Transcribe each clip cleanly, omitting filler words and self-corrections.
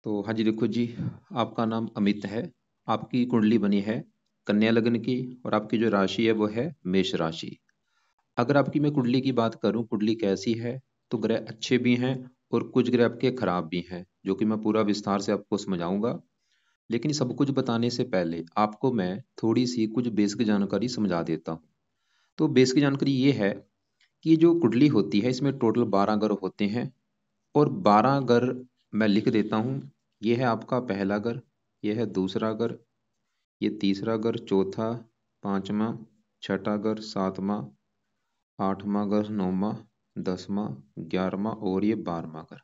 तो हाँ जी, देखो जी, आपका नाम अमित है। आपकी कुंडली बनी है कन्या लग्न की और आपकी जो राशि है वो है मेष राशि। अगर आपकी मैं कुंडली की बात करूं, कुंडली कैसी है, तो ग्रह अच्छे भी हैं और कुछ ग्रह आपके खराब भी हैं, जो कि मैं पूरा विस्तार से आपको समझाऊंगा। लेकिन सब कुछ बताने से पहले आपको मैं थोड़ी सी कुछ बेसिक जानकारी समझा देता हूँ। तो बेसिक जानकारी ये है कि जो कुंडली होती है इसमें टोटल 12 ग्रह होते हैं और 12 घर मैं लिख देता हूँ। ये है आपका पहला घर, ये है दूसरा घर, ये तीसरा घर, चौथा, पांचवा, छठा घर, सातवां, आठवां घर, नौवां, दसवां, 11वां और ये 12वां घर।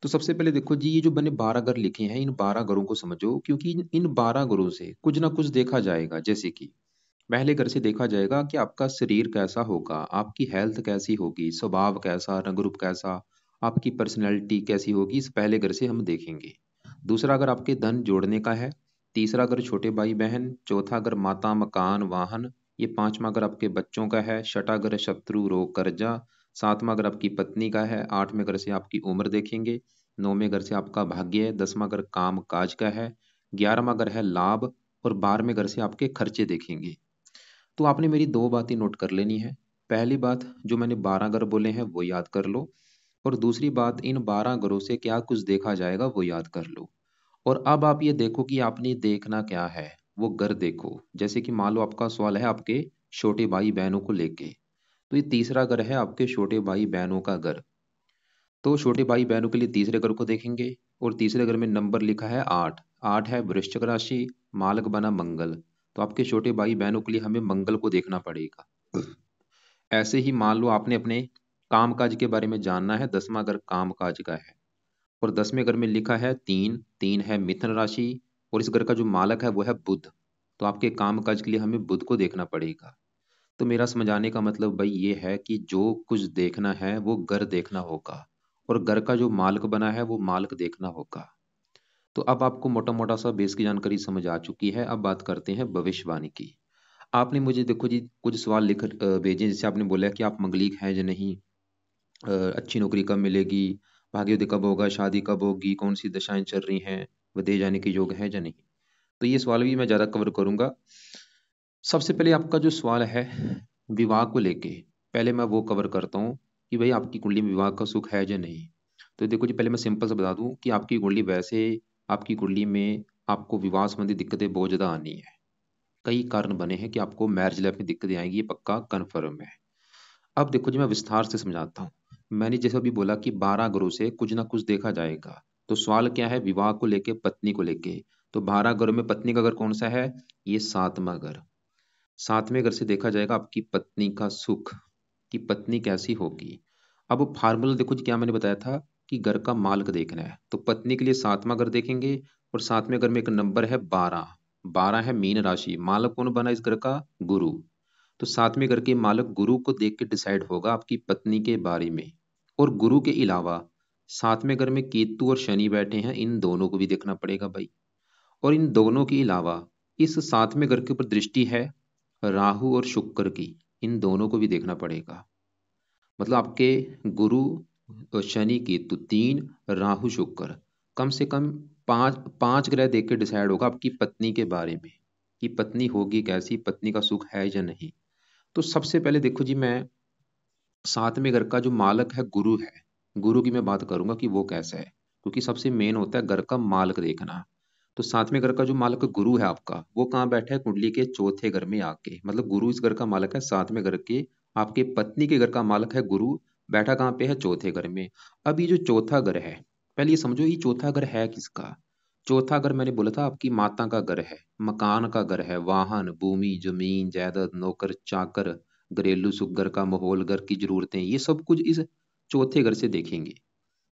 तो सबसे पहले देखो जी, ये जो मैंने 12 घर लिखे हैं, इन 12 घरों को समझो, क्योंकि इन 12 घरों से कुछ ना कुछ देखा जाएगा। जैसे कि पहले घर से देखा जाएगा कि आपका शरीर कैसा होगा, आपकी हेल्थ कैसी होगी, स्वभाव कैसा, रंग रूप कैसा, आपकी पर्सनैलिटी कैसी होगी, इस पहले घर से हम देखेंगे। दूसरा अगर आपके धन जोड़ने का है, तीसरा अगर छोटे भाई बहन, चौथा अगर माता मकान वाहन, ये पांचवा अगर आपके बच्चों का है, छठा अगर शत्रु रोग कर्जा, सातवां अगर आपकी पत्नी का है, आठवें घर से आपकी उम्र देखेंगे, नौवें घर से आपका भाग्य है, दसवां अगर काम काज का है, 11वां घर है लाभ और 12वें घर से आपके खर्चे देखेंगे। तो आपने मेरी दो बातें नोट कर लेनी है। पहली बात, जो मैंने 12 घर बोले हैं वो याद कर लो, और दूसरी बात, इन 12 घरों से क्या कुछ देखा जाएगा वो याद कर लो। और अब आप ये देखो कि आपने देखना क्या है, वो घर देखो। जैसे कि मान लो आपका सवाल है आपके छोटे भाई बहनों को लेके, तो ये तीसरा घर है आपके छोटे भाई बहनों का घर। तो छोटे भाई बहनों के लिए तीसरे घर को देखेंगे और तीसरे घर में नंबर लिखा है 8। 8 है वृश्चिक राशि, मालक बना मंगल। तो आपके छोटे भाई बहनों के लिए हमें मंगल को देखना पड़ेगा। ऐसे ही मान लो आपने अपने कामकाज के बारे में जानना है, 10वां घर कामकाज का है और 10वें घर में लिखा है 3। 3 है मिथुन राशि और इस घर का जो मालक है वो है बुध। तो आपके कामकाज के लिए हमें बुध को देखना पड़ेगा। तो मेरा समझाने का मतलब भाई ये है कि जो कुछ देखना है वो घर देखना होगा और घर का जो मालिक बना है वो मालिक देखना होगा। तो अब आपको मोटा मोटा सा बेस की जानकारी समझ आ चुकी है। अब बात करते हैं भविष्यवाणी की। आपने मुझे देखो जी कुछ सवाल लिख भेजे, जैसे आपने बोला कि आप मंगलिक हैं या नहीं, अच्छी नौकरी कब मिलेगी, भाग्योदय कब होगा, शादी कब होगी, कौन सी दशाएं चल रही हैं, विदेश जाने के योग है या नहीं। तो ये सवाल भी मैं ज़्यादा कवर करूंगा। सबसे पहले आपका जो सवाल है विवाह को लेके, पहले मैं वो कवर करता हूँ कि भाई आपकी कुंडली में विवाह का सुख है या नहीं। तो देखो जी, पहले मैं सिंपल से बता दूं कि आपकी कुंडली वैसे, आपकी कुंडली में आपको विवाह संबंधी दिक्कतें बहुत ज़्यादा आनी है। कई कारण बने हैं कि आपको मैरिज लाइफ में दिक्कतें आएंगी, ये पक्का कन्फर्म है। अब देखो जी, मैं विस्तार से समझाता हूँ। मैंने जैसे अभी बोला कि 12 घरों से कुछ ना कुछ देखा जाएगा। तो सवाल क्या है, विवाह को लेके, पत्नी को लेके। तो 12 घरों में पत्नी का घर कौन सा है, ये 7वां घर। 7वें घर से देखा जाएगा आपकी पत्नी का सुख, कि पत्नी कैसी होगी। अब फार्मूला देखो जी, क्या मैंने बताया था कि घर का मालिक देखना है, तो पत्नी के लिए 7वां घर देखेंगे और 7वें घर में एक नंबर है 12। 12 है मीन राशि, मालिक कौन बना इस घर का, गुरु। तो 7वें घर के मालिक गुरु को देख के डिसाइड होगा आपकी पत्नी के बारे में। और गुरु के अलावा 7वें घर में केतु और शनि बैठे हैं, इन दोनों को भी देखना पड़ेगा भाई। और इन दोनों के अलावा इस 7वें घर के ऊपर दृष्टि है राहु और शुक्र की, इन दोनों को भी देखना पड़ेगा। मतलब आपके गुरु और शनि केतु तीन, राहु शुक्र, कम से कम पांच पांच ग्रह देख के डिसाइड होगा आपकी पत्नी के बारे में, कि पत्नी होगी कैसी, पत्नी का सुख है या नहीं। तो सबसे पहले देखो जी, मैं 7वें घर का जो मालक है गुरु है, गुरु की मैं बात करूंगा कि वो कैसा है, क्योंकि सबसे मेन होता है घर का मालक देखना। तो 7वें घर का जो मालक गुरु है आपका, वो कहाँ बैठा है, कुंडली के चौथे घर में आके। मतलब गुरु इस घर का मालक है, 7वें घर के आपके पत्नी के घर का मालक है गुरु, बैठा कहाँ पे है, चौथे घर में। अब ये जो चौथा घर है, पहले ये समझो ये चौथा घर है किसका। चौथा घर मैंने बोला था आपकी माता का घर है, मकान का घर है, वाहन भूमि जमीन जायदाद नौकर चाकर, घरेलू सुख, घर का माहौल, घर की जरूरतें, ये सब कुछ इस चौथे घर से देखेंगे।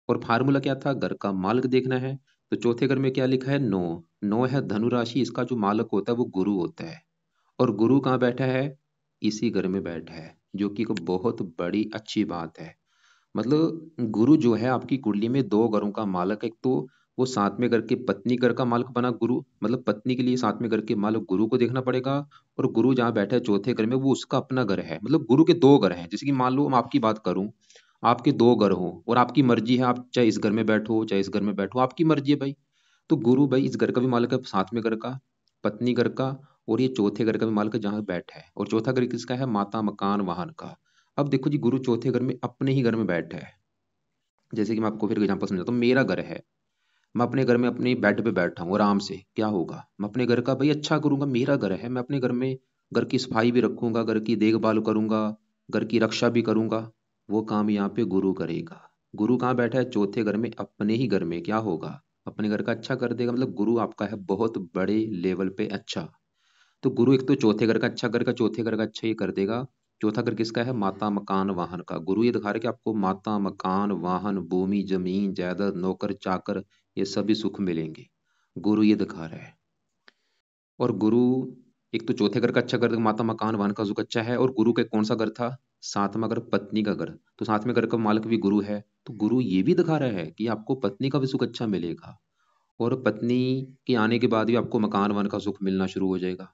और फार्मूला क्या था, घर का मालिक देखना है। तो चौथे घर में क्या लिखा है, 9। 9 है धनु राशि, इसका जो मालिक होता है वो गुरु होता है। और गुरु कहाँ बैठा है, इसी घर में बैठा है, जो कि एक बहुत बड़ी अच्छी बात है। मतलब गुरु जो है आपकी कुंडली में दो घरों का मालक है। एक तो वो 7वें घर के पत्नी घर का मालिक बना गुरु, मतलब पत्नी के लिए 7वें घर के मालिक गुरु को देखना पड़ेगा। और गुरु जहाँ बैठा है चौथे घर में, वो उसका अपना घर है। मतलब गुरु के दो घर हैं। जैसे कि मान लो मैं आपकी बात करूं, आपके दो घर हो और आपकी मर्जी है, आप चाहे इस घर में बैठो चाहे इस घर में बैठो, आपकी मर्जी है भाई। तो गुरु भाई इस घर का भी मालिक है, साथ में घर का, पत्नी घर का, और ये चौथे घर का भी मालिक है जहाँ बैठा है। और चौथा घर किसका है? माता मकान वाहन का। अब देखो जी, गुरु चौथे घर में अपने ही घर में बैठा है। जैसे कि मैं आपको फिर एग्जाम्पल समझाता हूँ। मेरा घर है, मैं अपने घर में अपनी बेड पे बैठा हूँ आराम से, क्या होगा? मैं अपने घर का भाई अच्छा करूंगा, मेरा घर है, मैं अपने घर में घर की सफाई भी रखूंगा, घर की देखभाल करूंगा, घर की रक्षा भी करूंगा। वो काम यहाँ पे गुरु करेगा। गुरु कहाँ बैठा है? चौथे घर में, अपने ही घर में। क्या होगा? अपने घर का अच्छा कर देगा। मतलब गुरु आपका है बहुत बड़े लेवल पे अच्छा। तो गुरु एक तो चौथे घर का अच्छा, घर का चौथे घर का अच्छा ही कर देगा। चौथा घर किसका है? माता मकान वाहन का। गुरु ये दिखा रहा है कि आपको माता मकान वाहन, भूमि जमीन जायदाद, नौकर चाकर, ये सभी सुख मिलेंगे। गुरु ये दिखा रहा है। और गुरु एक तो चौथे घर का अच्छा कर देगा, माता मकान वाहन का सुख अच्छा है। और गुरु का कौन सा घर था? सातवां घर, पत्नी का घर। तो सातवें घर का मालिक भी गुरु है। तो गुरु ये भी दिखा रहा है कि आपको पत्नी का भी सुख अच्छा मिलेगा, और पत्नी के आने के बाद भी आपको मकान वाहन का सुख मिलना शुरू हो जाएगा।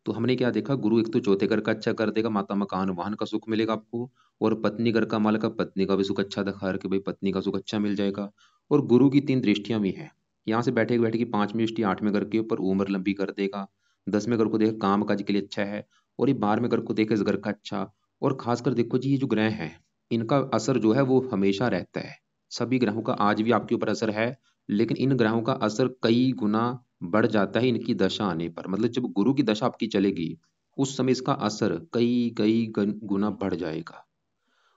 तो हमने क्या देखा? गुरु एक तो चौथे घर का अच्छा कर देगा, माता मकान वाहन का सुख मिलेगा आपको। और पत्नी घर का मालिक का, पत्नी का भी सुख अच्छा दिखा रहा कि भाई पत्नी का सुख अच्छा मिल जाएगा। और गुरु की तीन दृष्टियां भी हैं। यहाँ से बैठे बैठे की पांचवीं दृष्टि आठवें घर के ऊपर उम्र लंबी कर देगा। दसवें घर को देख काम काज के लिए अच्छा है। और ये 12वें घर को देखे इस घर का अच्छा। और खासकर देखो जी, ये जो ग्रह हैं, इनका असर जो है वो हमेशा रहता है। सभी ग्रहों का आज भी आपके ऊपर असर है, लेकिन इन ग्रहों का असर कई गुना बढ़ जाता है इनकी दशा आने पर। मतलब जब गुरु की दशा आपकी चलेगी, उस समय इसका असर कई कई गुना बढ़ जाएगा।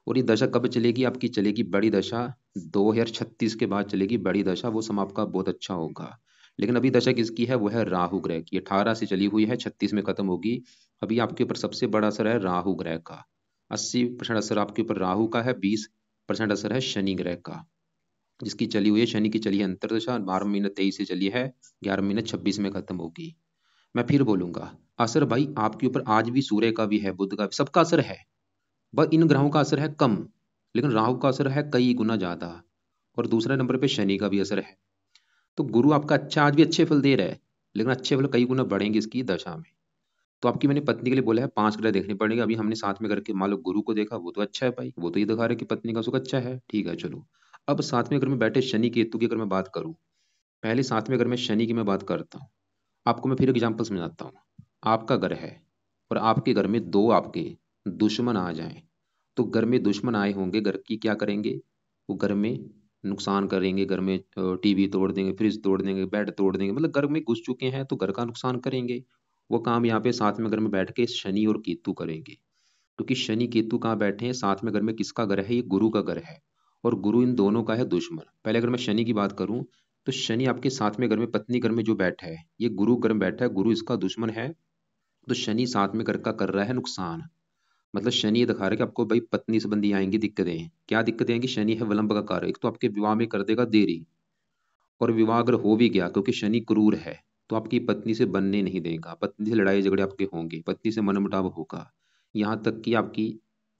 और ये दशा कब चलेगी? आपकी चलेगी बड़ी दशा 2036 के बाद चलेगी बड़ी दशा। वो समय आपका बहुत अच्छा होगा। लेकिन अभी दशा किसकी है? वो है राहु ग्रह की। 18 से चली हुई है, 36 में खत्म होगी। अभी आपके ऊपर सबसे बड़ा असर है राहु ग्रह का। 80% असर आपके ऊपर राहु का है, 20% असर है शनि ग्रह का, जिसकी चली हुई है, शनि की चली है अंतरदशा। 12 महीने 23 से चली है, 11 महीने 26 में खत्म होगी। मैं फिर बोलूंगा, असर भाई आपके ऊपर आज भी सूर्य का भी है, बुध का भी, सबका असर है। बस इन ग्रहों का असर है कम, लेकिन राहु का असर है कई गुना ज्यादा। और दूसरे नंबर पे शनि का भी असर है। तो गुरु आपका अच्छा आज भी अच्छे फल दे रहा है, लेकिन अच्छे फल कई गुना बढ़ेंगे इसकी दशा में। तो आपकी मैंने पत्नी के लिए बोला है 5 ग्रह देखने पड़ेंगे। अभी हमने साथ में करके मान लो गुरु को देखा, वो तो अच्छा है भाई, वो तो ये दिखा रहा है कि पत्नी का सुख अच्छा है, ठीक है चलो। अब साथ में अगर मैं बैठे शनि केतु की अगर मैं बात करूं, पहले साथ में अगर मैं शनि की मैं बात करता हूँ, आपको मैं फिर एग्जाम्पल समझाता हूँ। आपका घर है और आपके घर में दो आपके दुश्मन आ जाएं, तो घर में दुश्मन आए होंगे, घर की क्या करेंगे? वो घर में नुकसान करेंगे। घर में टीवी तोड़ देंगे, फ्रिज तोड़ देंगे, बेड तोड़ देंगे। मतलब घर में घुस चुके हैं तो घर का नुकसान करेंगे। वो काम यहाँ पे साथ में घर में बैठ के शनि और केतु करेंगे। क्योंकि शनि केतु कहाँ बैठे हैं? साथ में घर में किसका घर है? ये गुरु का घर है। और गुरु इन दोनों का है दुश्मन। पहले अगर मैं शनि की बात करूं, तो शनि आपके साथ में घर में पत्नी घर में जो बैठा है, ये गुरु घर में बैठा है, गुरु इसका दुश्मन है। तो शनि साथ में घर का कर रहा है नुकसान। मतलब शनि ये दिखा रहा है कि आपको भाई पत्नी संबंधी आएंगी दिक्कतें। क्या दिक्कतें आएंगी? शनि है विलंब का कारक। एक तो आपके विवाह में कर देगा देरी, और विवाह अगर हो भी गया, क्योंकि शनि क्रूर है, तो आपकी पत्नी से बनने नहीं देगा। पत्नी से लड़ाई झगड़े आपके होंगे, पत्नी से मनमुटाव होगा, यहाँ तक कि आपकी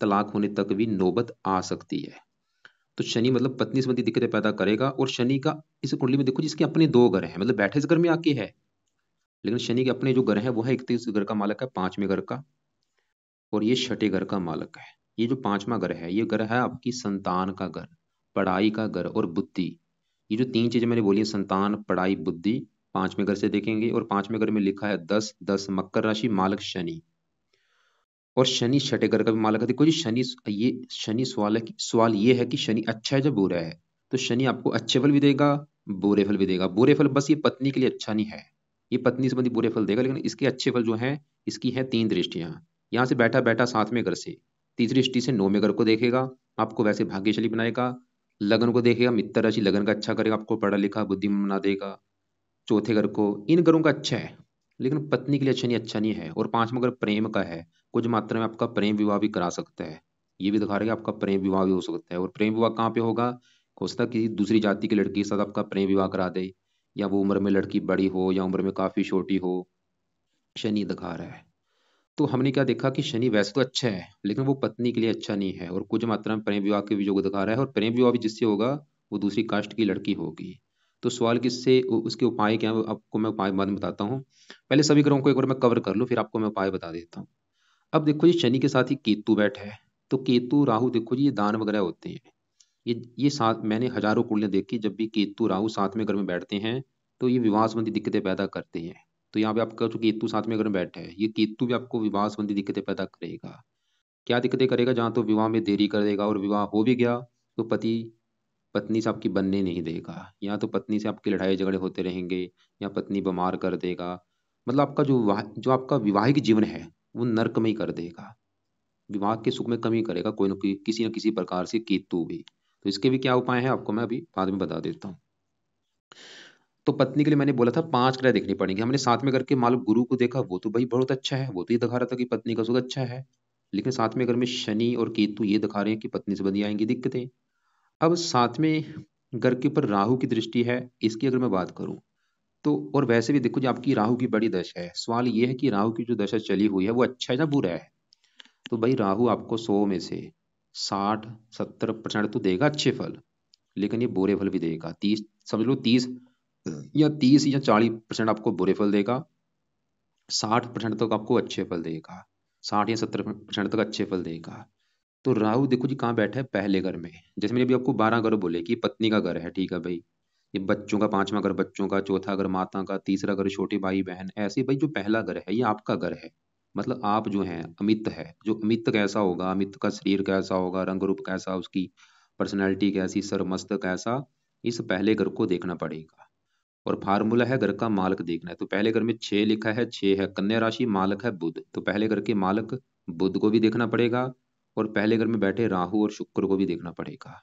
तलाक होने तक भी नौबत आ सकती है। तो शनि मतलब पत्नी संबंधी दिक्कतें पैदा करेगा। और शनि का इस कुंडली में देखो, जिसके अपने दो घर हैं, मतलब बैठे इस घर में आके है, लेकिन शनि के अपने जो घर है वो है, एक तो इस घर का मालक है 5वें घर का, और ये छठे घर का मालक है। ये जो 5वां घर है, ये घर है आपकी संतान का घर, पढ़ाई का घर और बुद्धि। ये जो तीन चीजें मैंने बोली हैं, संतान पढ़ाई बुद्धि, 5वें घर से देखेंगे। और 5वें घर में लिखा है 10 10, मकर राशि, मालक शनि। और शनि छठे घर का भी मालक है। देखो जी, शनि ये शनि सवाल है सवाल ये है कि शनि अच्छा है जब बुरा है। तो शनि आपको अच्छे फल भी देगा, बुरे फल भी देगा। बुरे फल बस ये पत्नी के लिए अच्छा नहीं है, ये पत्नी संबंधी बुरे फल देगा। लेकिन इसके अच्छे फल जो हैं, इसकी है तीन दृष्टियां। यहाँ से बैठा बैठा 7वें घर से तीसरी दृष्टि से 9वें घर को देखेगा, आपको वैसे भाग्यशाली बनाएगा। लगन को देखेगा, मित्र राशि लगन का अच्छा करेगा, आपको पढ़ा लिखा बुद्धिमान बना देगा। चौथे घर को, इन घरों का अच्छा है, लेकिन पत्नी के लिए अच्छा नहीं है। और 5वां घर प्रेम का है, कुछ मात्रा में आपका प्रेम विवाह भी करा सकता है। ये भी दिखा रहा है कि आपका प्रेम विवाह भी हो सकता है। और प्रेम विवाह कहाँ पे होगा? हो सकता है किसी दूसरी जाति की लड़की के साथ आपका प्रेम विवाह करा दे, या वो उम्र में लड़की बड़ी हो या उम्र में काफी छोटी हो। शनि दिखा रहा है। तो हमने क्या देखा कि शनि वैसे तो अच्छा है, लेकिन वो पत्नी के लिए अच्छा नहीं है। और कुछ मात्रा में प्रेम विवाह के भी योग दिखा रहा है। और प्रेम विवाह भी जिससे होगा, वो दूसरी कास्ट की लड़की होगी। तो सवाल किससे, उसके उपाय क्या है, वो आपको मैं उपाय बाद में बताता हूँ। पहले सभी ग्रहों को एक बार मैं कवर कर लूँ, फिर आपको मैं उपाय बता देता हूँ। अब देखो जी, शनि के साथ ही केतु बैठा है। तो केतु राहु देखो जी, ये दान वगैरह होते हैं। ये साथ मैंने हजारों कुंडलियां देखी, जब भी केतु राहु साथ में घर में बैठते हैं तो ये विवाह संबंधी दिक्कतें पैदा करते हैं। तो यहाँ पे आपका जो केतु साथ में घर में बैठा है, ये केतु भी आपको विवाह संबंधी दिक्कतें पैदा करेगा। क्या दिक्कतें करेगा? जहाँ तो विवाह में देरी कर देगा, और विवाह हो भी गया तो पति पत्नी से आपकी बनने नहीं देगा, या तो पत्नी से आपकी लड़ाई झगड़े होते रहेंगे, या पत्नी बीमार कर देगा। मतलब आपका जो आपका विवाहिक जीवन है वो नरकमय कर देगा, विवाह के सुख में कमी करेगा कोई ना कोई, किसी न किसी प्रकार से केतु भी। तो इसके भी क्या उपाय हैं आपको मैं अभी बाद में बता देता हूँ। तो पत्नी के लिए मैंने बोला था 5 ग्रह देखने पड़ेंगे। हमने साथ में करके मालूम गुरु को देखा, वो तो भाई बहुत अच्छा है, वो तो ये दिखा रहा था कि पत्नी का सुख अच्छा है। लेकिन साथ में अगर में शनि और केतु ये दिखा रहे हैं कि पत्नी से बंधी आएंगी दिक्कतें। अब साथ में घर के ऊपर राहु की दृष्टि है, इसकी अगर मैं बात करूं तो, और वैसे भी देखो जी आपकी राहु की बड़ी दशा है। सवाल ये है कि राहु की जो दशा चली हुई है वो अच्छा है या बुरा है? तो भाई राहु आपको 100 में से 60-70% तो देगा अच्छे फल, लेकिन ये बुरे फल भी देगा। 30 समझ लो, 30 या 40% आपको बुरे फल देगा, 60% तक आपको अच्छे फल देगा, 60 या 70% तक अच्छे फल देगा। तो राहु देखो जी कहाँ बैठा है? पहले घर में। जैसे मैंने अभी आपको 12 घर बोले कि पत्नी का घर है, ठीक है भाई। ये बच्चों का, 5वां घर बच्चों का, चौथा घर माता का, तीसरा घर छोटे भाई बहन, ऐसे भाई जो पहला घर है ये आपका घर है। मतलब आप जो हैं अमित है, जो अमित कैसा होगा, अमित का शरीर कैसा होगा, रंग रूप कैसा, उसकी पर्सनैलिटी कैसी, सरमस्त कैसा, इस पहले घर को देखना पड़ेगा। और फार्मूला है घर का मालक देखना है। तो पहले घर में 6 लिखा है, 6 है कन्या राशि, मालक है बुध, तो पहले घर के मालक बुध को भी देखना पड़ेगा, और पहले घर में बैठे राहु और शुक्र को भी देखना पड़ेगा।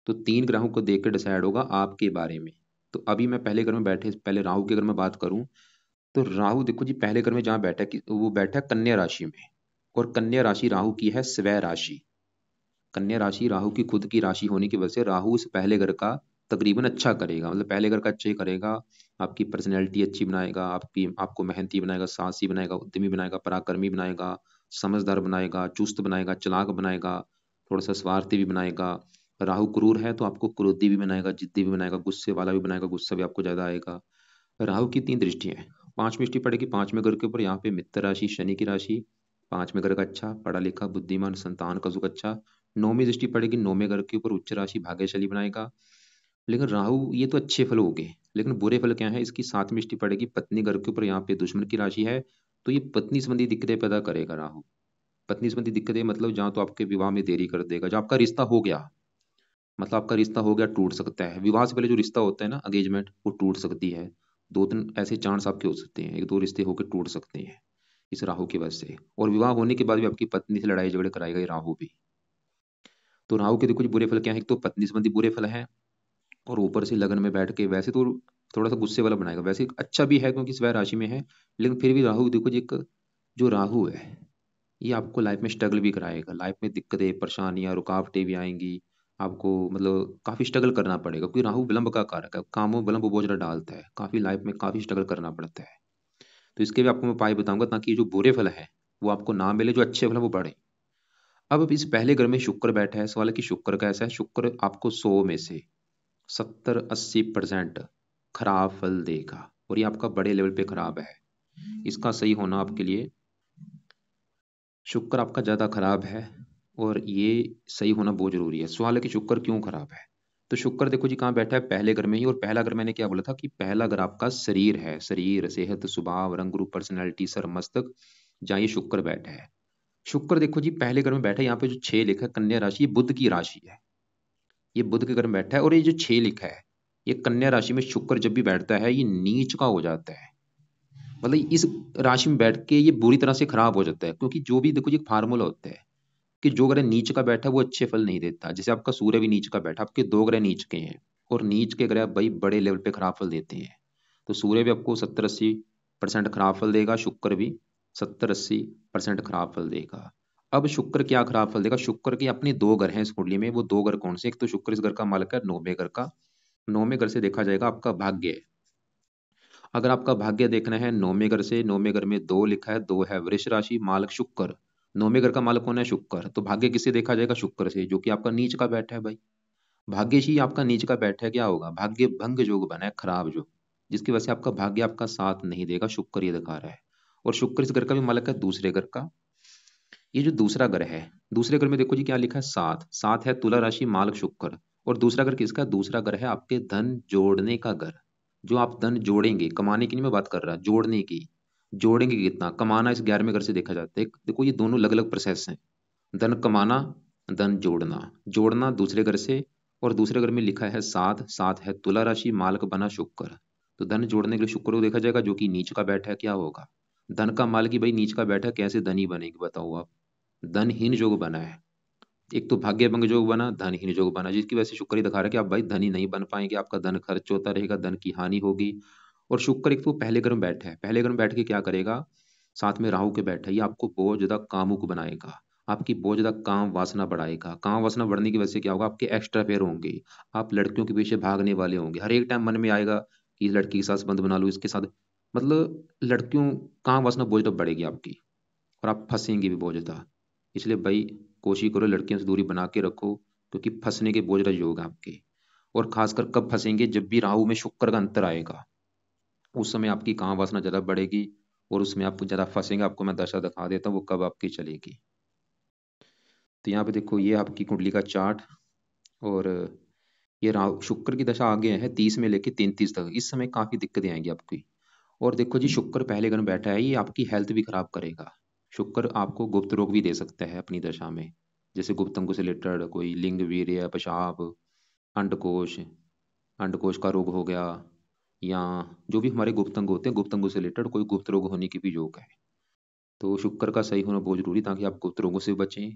तो 3 ग्रहों को देख कर डिसाइड होगा आपके बारे में। तो अभी मैं पहले घर में बैठे, पहले राहु के घर में बात करूं, तो राहु देखो जी पहले घर में जहां बैठा है वो बैठा है कन्या राशि में, और कन्या राशि राहु की है स्वय राशि। कन्या राशि राहु की खुद की राशि होने की वजह से राहु इस पहले घर का तकरीबन अच्छा करेगा, मतलब पहले घर का अच्छा ही करेगा। आपकी पर्सनैलिटी अच्छी बनाएगा, आपको मेहनती बनाएगा, साहसी बनाएगा, उद्यमी बनाएगा, पराक्रमी बनाएगा, समझदार बनाएगा, चुस्त बनाएगा, चालाक बनाएगा, थोड़ा सा स्वार्थी भी बनाएगा। राहु क्रूर है तो आपको क्रोधी भी बनाएगा, जिद्दी भी बनाएगा, गुस्से वाला भी बनाएगा, गुस्सा भी आपको ज्यादा आएगा। राहु की 3 दृष्टियां हैं। 5वीं दृष्टि पड़ेगी 5वें घर के ऊपर, यहाँ पे मित्र राशि शनि की राशि, 5वें घर का अच्छा, पढ़ा लिखा बुद्धिमान संतान का सुख अच्छा। 9वीं दृष्टि पड़ेगी 9वें घर के ऊपर, उच्च राशि भाग्यशाली बनाएगा। लेकिन राहु ये तो अच्छे फल हो गए, लेकिन बुरे फल क्या है? इसकी 7वीं दृष्टि पड़ेगी पत्नी घर के ऊपर, यहाँ पे दुश्मन की राशि है। तो ये पत्नी संबंधी दिक्कतें पैदा करेगा राहु। पत्नी संबंधी दिक्कतें मतलब जहाँ तो आपके विवाह में देरी कर देगा। जो आपका रिश्ता हो गया, मतलब आपका रिश्ता हो गया, टूट सकता है। विवाह से पहले जो रिश्ता होता है ना, एंगेजमेंट, वो टूट सकती है। 2-3 ऐसे चांस आपके हो सकते हैं, 1-2 रिश्ते होकर टूट सकते हैं इस राहु की वजह से। और विवाह होने के बाद भी आपकी पत्नी से लड़ाई झगड़े कराएगा ये राहु भी। तो राहु के देखो कुछ बुरे फल क्या है? एक तो पत्नी संबंधी बुरे फल हैं, और ऊपर से लगन में बैठ के वैसे तो थोड़ा सा गुस्से वाला बनाएगा। वैसे अच्छा भी है क्योंकि स्वय राशि में है, लेकिन फिर भी राहु देखो जी, एक जो राहु है ये आपको लाइफ में स्ट्रगल भी कराएगा। लाइफ में दिक्कतें, परेशानियां, रुकावटें भी आएंगी। आपको मतलब काफी स्ट्रगल करना पड़ेगा, क्योंकि राहु विलंब का कारक है, कामों विलंब बोझ डालता है, काफी लाइफ में काफी स्ट्रगल करना पड़ता है। तो इसके भी आपको मैं उपाय बताऊंगा ताकि ये जो बुरे फल है वो आपको ना मिले, जो अच्छे फल है वो बढ़े। अब इस पहले घर में शुक्र बैठा है। सवाल है कि शुक्र कैसा है? शुक्र आपको 100 में से 70-80% खराब फल देगा, और ये आपका बड़े लेवल पे खराब है। इसका सही होना आपके लिए, शुक्र आपका ज्यादा खराब है और ये सही होना बहुत जरूरी है। सवाल है कि शुक्र क्यों खराब है? तो शुक्र देखो जी कहाँ बैठा है? पहले घर में ही। और पहला घर मैंने क्या बोला था कि पहला घर आपका शरीर है, शरीर, सेहत, स्वभाव, रंग रूप, पर्सनैलिटी, सर मस्तक, जहाँ ये शुक्र बैठा है। शुक्र देखो जी पहले घर में बैठा है, यहाँ पे जो 6 लिखा है कन्या राशि, ये बुध की राशि है। ये बुध के घर में बैठा है, और ये जो 6 लिखा है ये कन्या राशि में शुक्र जब भी बैठता है ये नीच का हो जाता है। मतलब इस राशि में बैठ के ये बुरी तरह से खराब हो जाता है, क्योंकि जो भी देखो जी एक फार्मूला होता है कि जो ग्रह नीच का बैठा है वो अच्छे फल नहीं देता। जैसे आपका सूर्य भी नीच का बैठा, आपके 2 ग्रह नीच के हैं, और नीच के ग्रह भाई बड़े लेवल पे खराब फल देते हैं। तो सूर्य भी आपको 70-80% खराब फल देगा, शुक्र भी 70-80% खराब फल देगा। अब शुक्र क्या खराब फल देगा? शुक्र के अपने 2 घर हैं इस कुंडली में। वो 2 घर कौन से? एक तो शुक्र इस घर का मालिक है 9वें घर का। 9वें घर से देखा जाएगा आपका भाग्य। अगर आपका भाग्य देखना है 9वें घर से, 9वें घर में 2 लिखा है, 2 है वृष राशि, मालक शुक्र। 9वें घर का मालक कौन है? शुक्र। तो भाग्य किससे देखा जाएगा? शुक्र से, जो कि आपका नीच का बैठा है भाई। भाग्यशी आपका नीच का बैठा है, क्या होगा? भाग्य भंग योग बना है, खराब योग, जिसकी वजह से आपका भाग्य आपका साथ नहीं देगा। शुक्र ये दिखा रहा है। और शुक्र इस घर का भी मालक है दूसरे घर का। ये जो दूसरा घर है, दूसरे घर में देखो जी क्या लिखा है, सात। सात है तुला राशि, मालक शुक्र। और दूसरा घर किसका? दूसरा घर है आपके धन जोड़ने का घर। जो आप धन जोड़ेंगे, कमाने की नहीं मैं बात कर रहा, जोड़ने की। जोड़ेंगे कितना, कमाना इस 11वें घर से देखा जाता है। देखो ये दोनों अलग अलग प्रोसेस हैं। धन कमाना, धन जोड़ना। जोड़ना दूसरे घर से, और दूसरे घर में लिखा है सात। सात है तुला राशि, मालक बना शुक्र। तो धन जोड़ने के लिए शुक्र को देखा जाएगा, जो कि नीच का बैठा है, क्या होगा? धन का माल की भाई नीच का बैठा है, कैसे धनी बनेगी बताओ आप? धनहीन योग बना है। एक तो भाग्य भंग योग बना, धनहीन योग बना, जिसकी वजह से शुक्र ही दिखा रहा है कि आप भाई धनी नहीं बन पाएंगे, आपका धन खर्च होता रहेगा, धन की हानि होगी। और शुक्र एक तो पहले घर में बैठा है, पहले घर में बैठ के क्या करेगा? साथ में राहु के बैठा है, ये आपको बहुत ज्यादा कामुक बनाएगा। आपकी बहुत ज्यादा काम वासना बढ़ाएगा। काम वासना बढ़ने की वजह से क्या होगा? आपके एक्स्ट्रा फेयर होंगे। आप लड़कियों के पीछे भागने वाले होंगे। हर एक टाइम मन में आएगा कि इस लड़की के साथ संबंध बना लूं, इसके साथ। मतलब लड़कियों, काम वासना बहुत ज्यादा बढ़ेगी आपकी, और आप फंसेंगे भी बहुत ज्यादा। इसलिए भाई कोशिश करो लड़कियों से दूरी बना के रखो, क्योंकि फंसने के बहुत ज्यादा योग है आपके। और खासकर कब फंसेंगे? जब भी राहु में शुक्र का अंतर आएगा, उस समय आपकी काम वासना ज्यादा बढ़ेगी, और उसमें आप ज्यादा फंसेंगे। आपको मैं दशा दिखा देता हूँ वो कब आपकी चलेगी। तो यहाँ पे देखो, ये आपकी कुंडली का चार्ट। और ये राहु शुक्र की दशा आगे है 30 में लेके 33 तक, इस समय काफी दिक्कतें आएंगी आपकी। और देखो जी, शुक्र पहले घर में बैठा है, ये आपकी हेल्थ भी खराब करेगा। शुक्र आपको गुप्त रोग भी दे सकता है अपनी दशा में। जैसे गुप्त अंगों से रिलेटेड कोई लिंग वीर्य, पेशाब, अंडकोश, अंडकोश का रोग हो गया, या जो भी हमारे गुप्त अंग होते हैं, गुप्त अंगों से रिलेटेड कोई गुप्त रोग होने की भी योग है। तो शुक्र का सही होना बहुत जरूरी, ताकि आप गुप्त रोगों से बचें।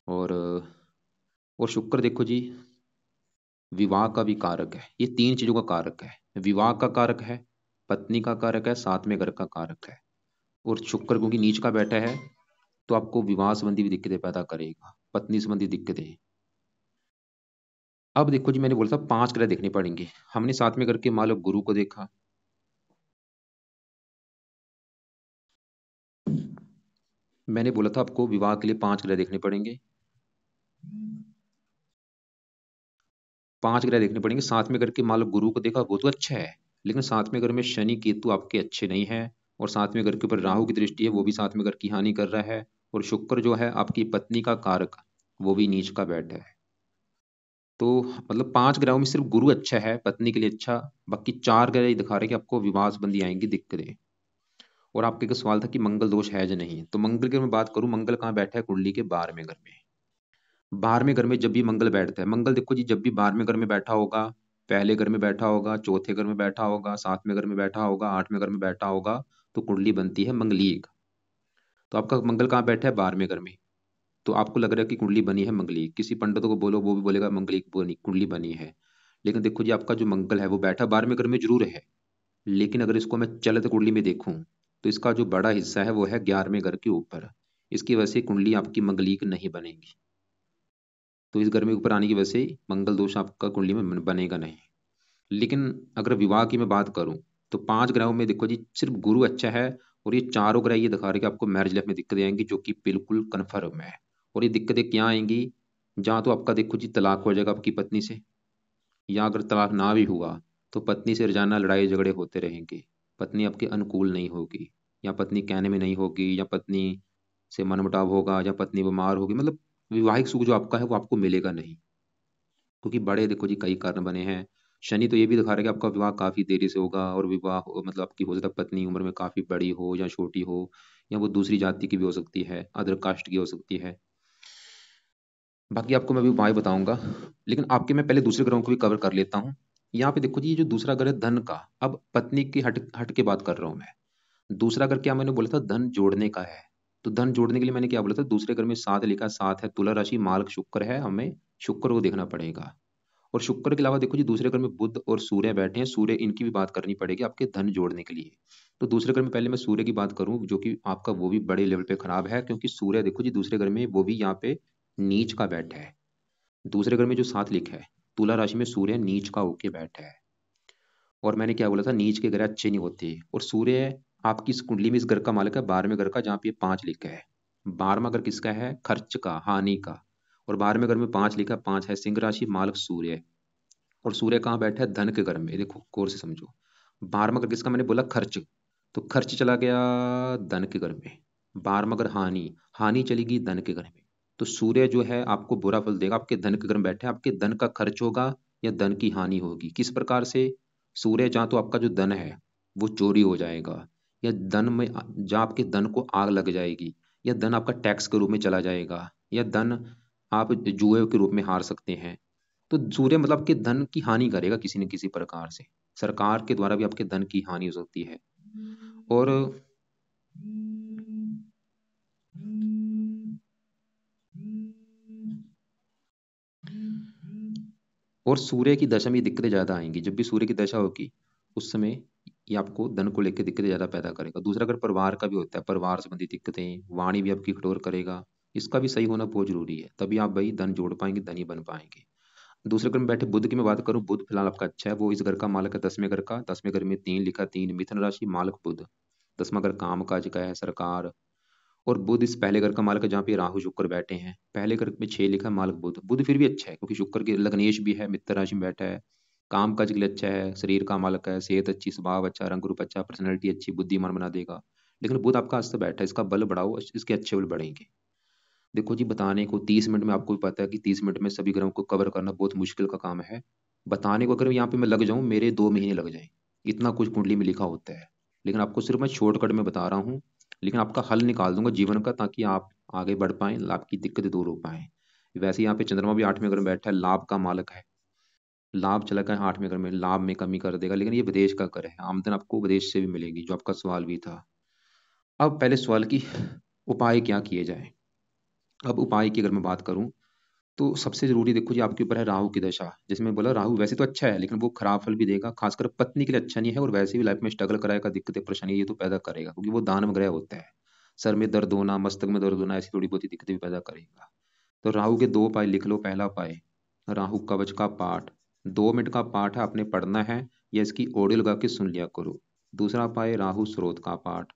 और और शुक्र देखो जी, विवाह का भी कारक है। ये तीन चीजों का कारक है। विवाह का कारक है, पत्नी का कारक है, साथ में घर का कारक है। और शुक्र क्योंकि नीच का बैठा है, तो आपको विवाह संबंधी भी दिक्कतें पैदा करेगा, पत्नी संबंधी दिक्कतें। अब देखो जी, मैंने बोला था 5 ग्रह देखने पड़ेंगे। हमने साथ में करके मालक गुरु को देखा। मैंने बोला था आपको विवाह के लिए 5 ग्रह देखने पड़ेंगे। 5 ग्रह देखने पड़ेंगे, साथ में करके मालक गुरु को देखा, वो तो अच्छा है। लेकिन साथ में घर में शनि केतु आपके अच्छे नहीं है। और साथ में घर के ऊपर राहु की दृष्टि है, वो भी साथ में घर की हानि कर रहा है। और शुक्र जो है आपकी पत्नी का कारक, वो भी नीच का बैठा है। तो मतलब 5 ग्रहों में सिर्फ गुरु अच्छा है, पत्नी के लिए अच्छा। बाकी 4 ग्रह ये दिखा रहे हैं कि आपको विवाह संबंधी आएंगी दिक्कतें। और आपके एक सवाल था कि मंगल दोष है या नहीं, तो मंगल की मैं बात करूं, मंगल कहाँ बैठा है? कुंडली के 12वें घर में। 12वें घर में जब भी मंगल बैठता है, मंगल देखो जी, जब भी 12वें घर में बैठा होगा, पहले घर में बैठा होगा, चौथे घर में बैठा होगा, 7वें घर में बैठा होगा, 8वें घर में बैठा होगा, तो कुंडली बनती है मंगलीक। तो आपका मंगल कहाँ बैठा है? 12वें घर में। तो आपको लग रहा है कि कुंडली बनी है मंगलीक, किसी पंडितों को बोलो वो भी बोलेगा मंगलीक बनी, कुंडली बनी है। लेकिन देखो जी, आपका जो मंगल है वो बैठा 12वें घर में जरूर है, लेकिन अगर इसको मैं चलित कुंडली में देखूं, तो इसका जो बड़ा हिस्सा है वो है 11वें घर के ऊपर। इसकी वजह से कुंडली आपकी मंगलीक नहीं बनेगी। तो इस घर में ऊपर आने की वजह से मंगल दोष आपका कुंडली में बनेगा नहीं। लेकिन अगर विवाह की मैं बात करूं, तो 5 ग्रहों में देखो जी, सिर्फ गुरु अच्छा है। और ये चारों ग्रह ये दिखा रहे हैं कि आपको मैरिज लाइफ में दिक्कतें आएंगी, जो कि बिल्कुल कन्फर्म है। और ये दिक्कतें क्या आएंगी? जहां तो आपका देखो जी तलाक हो जाएगा आपकी पत्नी से, या अगर तलाक ना भी हुआ, तो पत्नी से रोजाना लड़ाई झगड़े होते रहेंगे। पत्नी आपके अनुकूल नहीं होगी, या पत्नी कहने में नहीं होगी, या पत्नी से मनमुटाव होगा, या पत्नी बीमार होगी। मतलब विवाहिक सुख जो आपका है वो आपको मिलेगा नहीं, क्योंकि बड़े देखो जी कई कारण बने हैं। शनि तो ये भी दिखा रहा है कि आपका विवाह काफी देरी से होगा, और विवाह मतलब आपकी हो सकता है पत्नी उम्र में काफी बड़ी हो या छोटी हो, या वो दूसरी जाति की भी हो सकती है, अदर कास्ट की हो सकती है। बाकी आपको मैं भी उपाय बताऊंगा, लेकिन आपके मैं पहले दूसरे ग्रहों को भी कवर कर लेता हूँ। यहाँ पे देखो जी, ये जो दूसरा ग्रह है धन का, अब पत्नी की हट हट के बात कर रहा हूँ मैं। दूसरा घर क्या मैंने बोला था? धन जोड़ने का है। तो धन जोड़ने के लिए मैंने क्या बोला था? दूसरे घर में 7 लिखा, 7 है तुला राशि, मालक शुक्र है, हमें शुक्र को देखना पड़ेगा। और शुक्र के अलावा देखो जी, दूसरे घर में बुध और सूर्य बैठे हैं। सूर्य, इनकी भी बात करनी पड़ेगी आपके धन जोड़ने के लिए। तो दूसरे घर में पहले मैं सूर्य की बात करूं, जो कि आपका वो भी बड़े लेवल पे खराब है, क्योंकि सूर्य देखो जी दूसरे घर में वो भी यहाँ पे नीच का बैठा है। दूसरे घर में जो 7 लिखा है, तुला राशि में सूर्य नीच का होके बैठा है। और मैंने क्या बोला था? नीच के ग्रह अच्छे नहीं होते। और सूर्य आपकी इस कुंडली में इस घर का मालिक है 12वें घर का, जहाँ पे 5 लिखा है। 12वां घर किसका है? खर्च का, हानि का। और 12वें घर में 5 लिखा, 5 है सिंह राशि, मालक सूर्य। और सूर्य कहाँ बैठा है? धन के घर में। देखो गौर से समझो, 12वां घर किसका? मैंने बोला खर्च। तो खर्च चला गया धन के घर में। 12वां घर हानि, हानि चलेगी धन के घर में। तो सूर्य जो है आपको बुरा फल देगा, आपके धन के घर में बैठे, आपके धन का खर्च होगा या धन की हानि होगी। किस प्रकार से? सूर्य जहाँ तो आपका जो धन है वो चोरी हो जाएगा, या धन में जहाँ आपके धन को आग लग जाएगी, या धन आपका टैक्स के रूप में चला जाएगा, या धन आप जुए के रूप में हार सकते हैं। तो सूर्य मतलब आपके धन की हानि करेगा किसी न किसी प्रकार से, सरकार के द्वारा भी आपके धन की हानि हो सकती है। और और सूर्य की दशा में दिक्कतें ज्यादा आएंगी। जब भी सूर्य की दशा होगी उस समय ये आपको धन को लेकर दिक्कतें ज्यादा पैदा करेगा। दूसरा अगर परिवार का भी होता है, परिवार संबंधी दिक्कतें, वाणी भी आपकी कठोर करेगा, इसका भी सही होना बहुत जरूरी है, तभी आप भाई धन जोड़ पाएंगे, धनी बन पाएंगे। दूसरे घर में बैठे बुध की मैं बात करूं, बुध फिलहाल आपका अच्छा है, वो इस घर का मालक है, 10वें घर का। 10वें घर में 3 लिखा, 3 मिथुन राशि, मालक बुध। 10वां घर काम काज का है, सरकार। और बुध इस पहले घर का मालक है जहाँ पे राहु शुक्र बैठे हैं। पहले घर में 6 लिखा, मालक बुध। बुध फिर भी अच्छा है क्योंकि शुक्र के लग्नेश भी है, मित्र राशि में बैठा है, काम काज के लिए अच्छा है, शरीर का मालक है, सेहत अच्छी, स्वभाव अच्छा, रंग रूप अच्छा, पर्सनैलिटी अच्छी, बुद्धिमान बना देगा। लेकिन बुध आपका हस्त बैठा है, इसका बल बढ़ाओ, इसके अच्छे बल बढ़ेंगे। देखो जी, बताने को 30 मिनट में, आपको भी पता है कि 30 मिनट में सभी ग्रहों को कवर करना बहुत मुश्किल का काम है। बताने को अगर यहाँ पे मैं लग जाऊं, मेरे 2 महीने लग जाएं, इतना कुछ कुंडली में लिखा होता है। लेकिन आपको सिर्फ मैं शॉर्टकट में बता रहा हूँ, लेकिन आपका हल निकाल दूंगा जीवन का, ताकि आप आगे बढ़ पाएं, आपकी दिक्कतें दूर हो पाएं। वैसे यहाँ पे चंद्रमा भी 8वें घर में बैठा है, लाभ का मालक है। लाभ चला गया 8वें घर में, लाभ में कमी कर देगा, लेकिन ये विदेश का कर है, आमदन आपको विदेश से भी मिलेगी, जो आपका सवाल भी था। अब पहले सवाल की उपाय क्या किए जाए। अब उपाय की अगर मैं बात करूं, तो सबसे जरूरी देखो जी, आपके ऊपर है राहु की दशा। जैसे मैं बोला, राहु वैसे तो अच्छा है लेकिन वो खराब फल भी देगा, खासकर पत्नी के लिए अच्छा नहीं है, और वैसे भी लाइफ में स्ट्रगल कराएगा, दिक्कतें परेशानी ये तो पैदा करेगा, क्योंकि वो दानव ग्रह होता है। सर में दर्द होना, मस्तक में दर्द होना, ऐसी थोड़ी बहुत ही दिक्कतें भी पैदा करेगा। तो राहु के 2 उपाय लिख लो। पहला उपाय, राहु कवच का पाठ। 2 मिनट का पाठ है, आपने पढ़ना है, या इसकी ऑडियो लगा के सुन लिया करो। दूसरा उपाय, राहु स्रोत का पाठ।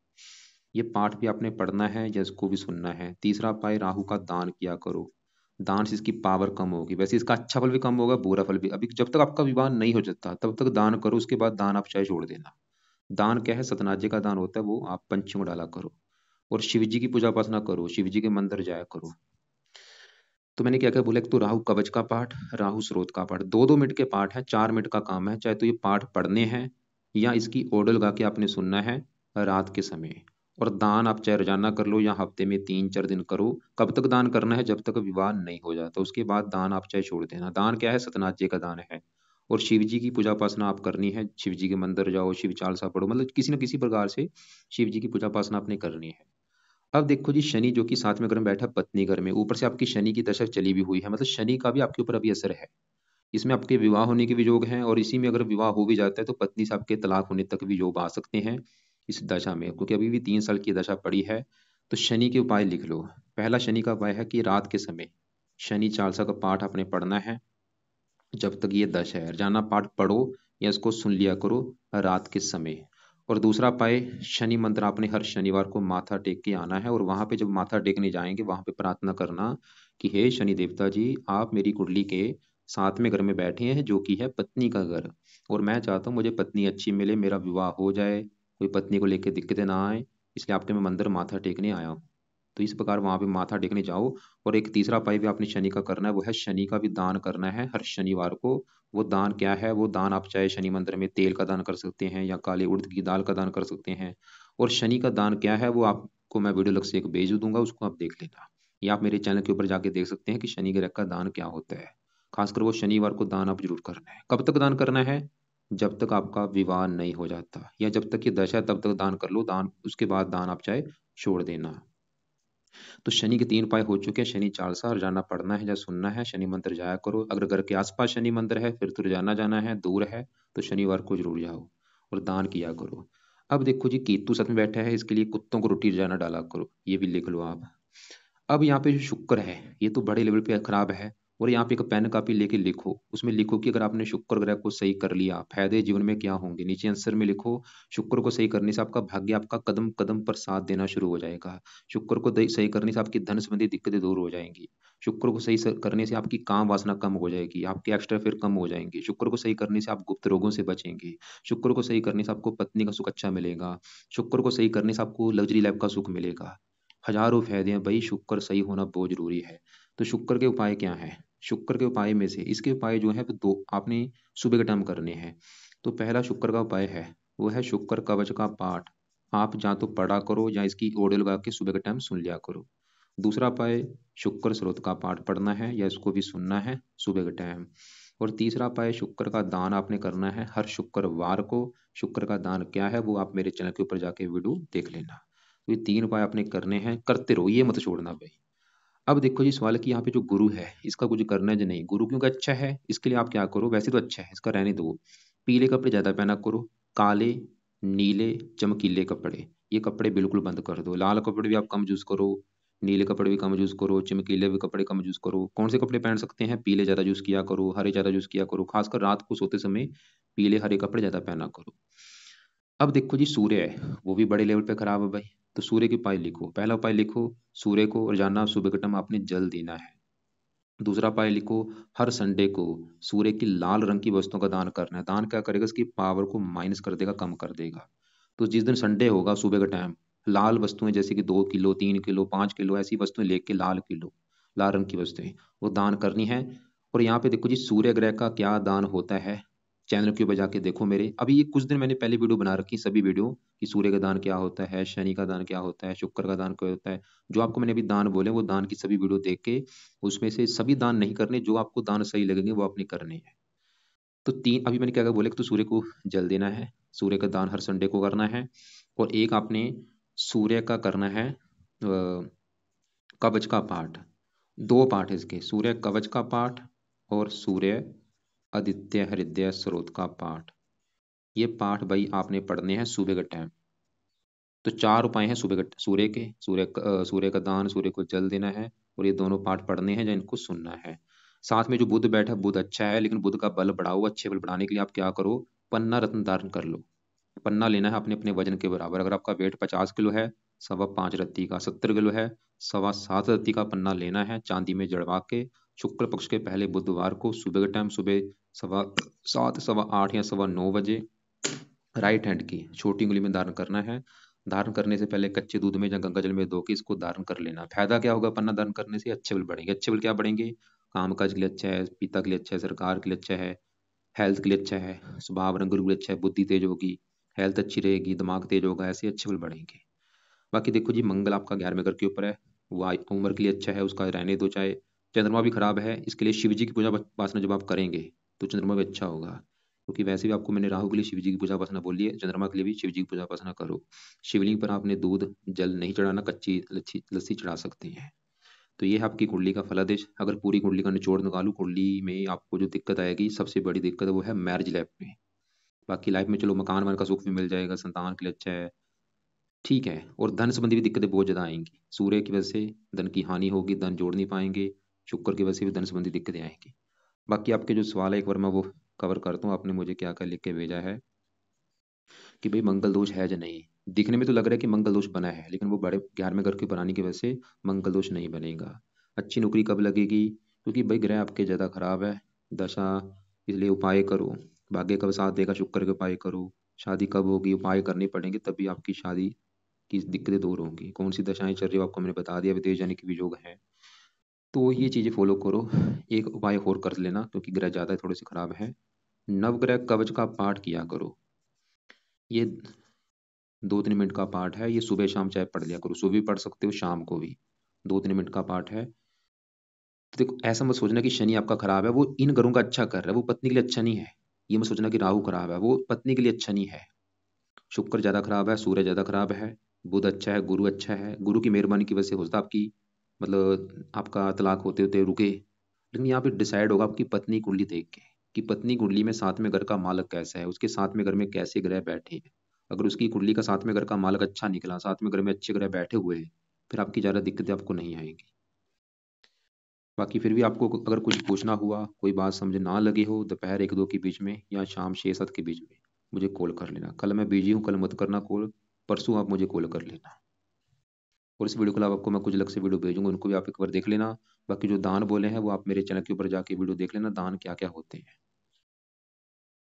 ये पाठ भी आपने पढ़ना है या इसको भी सुनना है। तीसरा उपाय, राहु का दान किया करो। दान से इसकी पावर कम होगी, वैसे इसका अच्छा फल भी कम होगा, बुरा फल भी। अभी जब तक आपका विवाह नहीं हो जाता तब तक दान करो, उसके बाद दान आप चाहे छोड़ देना। दान क्या है? सतनाजे का दान होता है, वो आप पंचों में डाला करो। और शिव जी की पूजा उपासना करो, शिव जी के मंदिर जाया करो। तो मैंने क्या क्या बोला, एक तो राहु कवच का पाठ, राहु स्रोत का पाठ, 2-2 मिनट के पाठ है, 4 मिनट का काम है। चाहे तो ये पाठ पढ़ने हैं या इसकी ऑडियो लगा के आपने सुनना है रात के समय। और दान आप चाहे रोजाना कर लो या हफ्ते में 3-4 दिन करो। कब तक दान करना है? जब तक विवाह नहीं हो जाता, उसके बाद दान आप चाहे छोड़ देना। दान क्या है? सतनाजे का दान है। और शिव जी की पूजा उपासना आप करनी है, शिव जी के मंदिर जाओ, शिव चालीसा पढ़ो, मतलब किसी न किसी प्रकार से शिव जी की पूजा उपासना आपने करनी है। अब देखो जी, शनि जो कि 7वें घर में बैठा, पत्नी घर में, ऊपर से आपकी शनि की दशा चली भी हुई है, मतलब शनि का भी आपके ऊपर अभी असर है। इसमें आपके विवाह होने के भी योग हैं, और इसी में अगर विवाह हो भी जाता है तो पत्नी से आपके तलाक होने तक भी योग आ सकते हैं इस दशा में, क्योंकि अभी भी 3 साल की दशा पड़ी है। तो शनि के उपाय लिख लो। पहला शनि का उपाय है कि रात के समय शनि चालीसा का पाठ आपने पढ़ना है, जब तक ये दशा है। रोजाना पाठ पढ़ो या इसको सुन लिया करो रात के समय। और दूसरा उपाय, शनि मंत्र आपने हर शनिवार को माथा टेक के आना है, और वहां पे जब माथा टेकने जाएंगे वहां पे प्रार्थना करना कि हे शनि देवता जी, आप मेरी कुंडली के 7वें घर में बैठे हैं जो कि है पत्नी का घर, और मैं चाहता हूँ मुझे पत्नी अच्छी मिले, मेरा विवाह हो जाए, कोई पत्नी को लेकर दिक्कतें ना आए, इसलिए आपके मैं मंदिर माथा टेकने आया हूँ। तो इस प्रकार वहां पे माथा टेकने जाओ। और एक तीसरा उपाय भी आपने शनि का करना है, वो है शनि का भी दान करना है हर शनिवार को। वो दान क्या है? वो दान आप चाहे शनि मंदिर में तेल का दान कर सकते हैं, या काले उड़द की दाल का दान कर सकते हैं। और शनि का दान क्या है, वो आपको मैं वीडियो लग से एक भेज दूंगा, उसको आप देख लेना, या आप मेरे चैनल के ऊपर जाके देख सकते हैं कि शनि ग्रह का दान क्या होता है। खासकर वो शनिवार को दान आप जरूर करना है। कब तक दान करना है? जब तक आपका विवाह नहीं हो जाता, या जब तक ये दशा है तब तक दान कर लो। दान, उसके बाद दान आप चाहे छोड़ देना। तो शनि के 3 उपाय हो चुके हैं। शनि चालीसा रोजाना पढ़ना है या सुनना है, शनि मंदिर जाया करो। अगर घर के आसपास शनि मंदिर है फिर तो रोजाना जाना है, दूर है तो शनिवार को जरूर जाओ और दान किया करो। अब देखो जी, केतु साथ में बैठा है, इसके लिए कुत्तों को रोटी रोजाना डाला करो, ये भी लिख लो आप। अब यहाँ पे जो शुक्र है ये तो बड़े लेवल पे खराब है। और यहाँ पे एक पेन कापी लेके लिखो, उसमें लिखो कि अगर आपने शुक्र ग्रह को सही कर लिया, फायदे जीवन में क्या होंगे। नीचे आंसर में लिखो, शुक्र को सही करने से आपका भाग्य आपका कदम कदम पर साथ देना शुरू हो जाएगा। शुक्र को सही करने से आपकी धन संबंधी दिक्कतें दूर हो जाएंगी। शुक्र को सही करने से आपकी काम वासना कम हो जाएगी, आपके एक्स्ट्रा फेयर कम हो जाएंगे। शुक्र को सही करने से आप गुप्त रोगों से बचेंगे। शुक्र को सही करने से आपको पत्नी का सुख अच्छा मिलेगा। शुक्र को सही करने से आपको लग्जरी लाइफ का सुख मिलेगा। हजारों फायदे हैं भाई, शुक्र सही होना बहुत जरूरी है। तो शुक्र के उपाय क्या है? शुक्र के उपाय में से इसके उपाय जो है वो दो आपने सुबह के टाइम करने हैं। तो पहला शुक्र का उपाय है वो है शुक्र कवच का पाठ। आप या तो पढ़ा करो या इसकी ऑडियो लगा के सुबह के टाइम सुन लिया करो। दूसरा उपाय शुक्र स्रोत का पाठ पढ़ना है या इसको भी सुनना है सुबह के टाइम। और तीसरा उपाय शुक्र का दान आपने करना है हर शुक्रवार को। शुक्र का दान क्या है वो आप मेरे चैनल के ऊपर जाके वीडियो देख लेना। तो ये 3 उपाय आपने करने हैं, करते रहो, ये मत छोड़ना भाई। अब देखो जी सवाल है कि यहाँ पे जो गुरु है इसका कुछ करना है या नहीं। गुरु क्योंकि अच्छा है इसके लिए आप क्या करो, वैसे तो अच्छा है इसका रहने दो। पीले कपड़े ज्यादा पहना करो, काले, नीले, चमकीले कपड़े ये कपड़े बिल्कुल बंद कर दो। लाल कपड़े भी आप कम यूज करो, नीले कपड़े भी कम यूज करो, चमकीले भी कपड़े कम यूज करो। कौन से कपड़े पहन सकते हैं? पीले ज्यादा यूज किया करो, हरे ज्यादा यूज किया करो, खासकर रात को सोते समय पीले हरे कपड़े ज्यादा पहना करो। अब देखो जी सूर्य है वो भी बड़े लेवल पे खराब है भाई। तो सूर्य के उपाय लिखो। पहला उपाय लिखो, सूर्य को रोजाना सुबह के टाइम आपने जल देना है। दूसरा उपाय लिखो, हर संडे को सूर्य की लाल रंग की वस्तुओं का दान करना है। दान क्या करेगा? इसकी पावर को माइनस कर देगा, कम कर देगा। तो जिस दिन संडे होगा सुबह के टाइम लाल वस्तुएं जैसे कि 2 किलो, 3 किलो, 5 किलो ऐसी वस्तुएं लेके लाल रंग की वस्तुएं वो दान करनी है। और यहाँ पे देखो जी सूर्य ग्रह का क्या दान होता है, चैनल के ऊपर जाके देखो मेरे। अभी ये कुछ दिन मैंने पहले वीडियो बना रखी सभी वीडियो कि सूर्य का दान क्या होता है, शनि का दान क्या होता है, शुक्र का दान क्या होता है। जो आपको मैंने अभी दान बोले वो दान की सभी वीडियो देख के उसमें से सभी दान नहीं करने, जो आपको दान सही लगेंगे वो आपने करने हैं। तो तीन अभी मैंने क्या क्या बोले कि तो सूर्य को जल देना है, सूर्य का दान हर संडे को करना है। और एक आपने सूर्य का करना है कवच का पाठ। 2 पाठ है इसके, सूर्य कवच का पाठ और सूर्य आदित्य हृदय स्रोत का पाठ। ये पाठ भाई आपने पढ़ने हैं सुबह के टाइम। तो 4 उपाय हैं सुबह के सूर्य के, सूर्य का दान, सूर्य को जल देना है और ये दोनों पाठ पढ़ने हैं या इनको सुनना है। साथ में जो बुध बैठा बुध अच्छा है लेकिन बुध का बल बढ़ाओ। अच्छे बल बढ़ाने के लिए आप क्या करो, पन्ना रत्न धारण कर लो। पन्ना लेना है अपने अपने वजन के बराबर। अगर आपका वेट 50 किलो है, 5.25 रत्ती का। 70 किलो है, 7.25 रत्ती का पन्ना लेना है चांदी में जड़वा के। शुक्ल पक्ष के पहले बुधवार को सुबह के टाइम, सुबह 7:15, 8:15 या 9:15 बजे राइट हैंड की छोटी उंगली में धारण करना है। धारण करने से पहले कच्चे दूध में या गंगा जल में धो के इसको धारण कर लेना। फायदा क्या होगा पन्ना धारण करने से? अच्छे बल बढ़ेंगे। अच्छे बल क्या बढ़ेंगे? काम काज के लिए अच्छा है, पिता के लिए अच्छा है, सरकार के लिए अच्छा है, हेल्थ के लिए अच्छा है, स्वभाव रंग रूप के लिए अच्छा है, बुद्धि तेज होगी, हेल्थ अच्छी रहेगी, दिमाग तेज होगा, ऐसे अच्छे बल बढ़ेंगे। बाकी देखो जी मंगल आपका 11वें घर के ऊपर है, वो उम्र के लिए अच्छा है, उसका रहने दो चाहे। चंद्रमा भी खराब है, इसके लिए शिव जी की पूजा उपासना जब आप करेंगे तो चंद्रमा भी अच्छा होगा। क्योंकि वैसे भी आपको मैंने राहु के लिए शिव जी की पूजा उपासना बोली है, चंद्रमा के लिए भी शिव जी की पूजा उपासना करो। शिवलिंग पर आपने दूध जल नहीं चढ़ाना, कच्ची लस्सी लस्सी चढ़ा सकते हैं। तो ये है आपकी कुंडली का फलादेश। अगर पूरी कुंडली का निचोड़ निकालूं, कुंडली में आपको जो दिक्कत आएगी सबसे बड़ी दिक्कत वो है मैरिज लाइफ में। बाकी लाइफ में चलो मकान वन का सुख भी मिल जाएगा, संतान के लिए अच्छा है, ठीक है। और धन संबंधी भी दिक्कतें बहुत ज्यादा आएंगी। सूर्य की वजह से धन की हानि होगी, धन जोड़ नहीं पाएंगे। शुक्र की वजह से भी धन संबंधी दिक्कतें आएंगी। बाकी आपके जो सवाल है एक बार मैं वो कवर करता हूँ। आपने मुझे क्या क्या लिख के भेजा है कि भाई मंगल दोष है या नहीं। दिखने में तो लग रहा है कि मंगल दोष बना है, लेकिन वो बड़े 11वें घर के बनाने की वजह से मंगल दोष नहीं बनेगा। अच्छी नौकरी कब लगेगी? क्योंकि भाई ग्रह आपके ज्यादा खराब है, दशा, इसलिए उपाय करो। भाग्य कब साथ देगा? शुक्र के उपाय करो। शादी कब होगी? उपाय करने पड़ेंगे तभी आपकी शादी की दिक्कतें दूर होंगी। कौन सी दशाएं चल रही है आपको मैंने बता दिया, विदेश जाने की भी योग है। तो ये चीजें फॉलो करो। एक उपाय और कर लेना क्योंकि ग्रह ज्यादा थोड़े से खराब है, नवग्रह कवच का पाठ किया करो। ये 2-3 मिनट का पाठ है, ये सुबह शाम चाहे पढ़ लिया करो। सुबह भी पढ़ सकते हो, शाम को भी। 2-3 मिनट का पाठ है। तो देखो ऐसा मत सोचना कि शनि आपका खराब है, वो इन ग्रहों का अच्छा कर रहा है, वो पत्नी के लिए अच्छा नहीं है। ये मत सोचना कि राहु खराब है, वो पत्नी के लिए अच्छा नहीं है। शुक्र ज्यादा खराब है, सूर्य ज्यादा खराब है, बुध अच्छा है, गुरु अच्छा है। गुरु की मेहरबानी की वजह से हो सकता है आपकी मतलब आपका तलाक होते होते रुके। लेकिन यहाँ पे डिसाइड होगा आपकी पत्नी कुंडली देख के कि पत्नी कुंडली में साथ में घर का मालक कैसा है, उसके साथ में घर में कैसे ग्रह बैठे हैं। अगर उसकी कुंडली का साथ में घर का मालक अच्छा निकला, साथ में घर में अच्छे ग्रह बैठे हुए हैं, फिर आपकी ज्यादा दिक्कतें आपको नहीं आएंगी। बाकी फिर भी आपको अगर कुछ पूछना हुआ, कोई बात समझ ना लगी हो, दोपहर 1-2 के बीच में या शाम 6-7 के बीच में मुझे कॉल कर लेना। कल मैं बिजी हूँ, कल मत करना कॉल, परसों आप मुझे कॉल कर लेना। और इस वीडियो के अलावा आपको मैं कुछ अलग से वीडियो भेजूंगा, उनको भी आप एक बार देख लेना। बाकी जो दान बोले हैं वो आप मेरे चैनल के ऊपर जाके वीडियो देख लेना, दान क्या क्या होते हैं।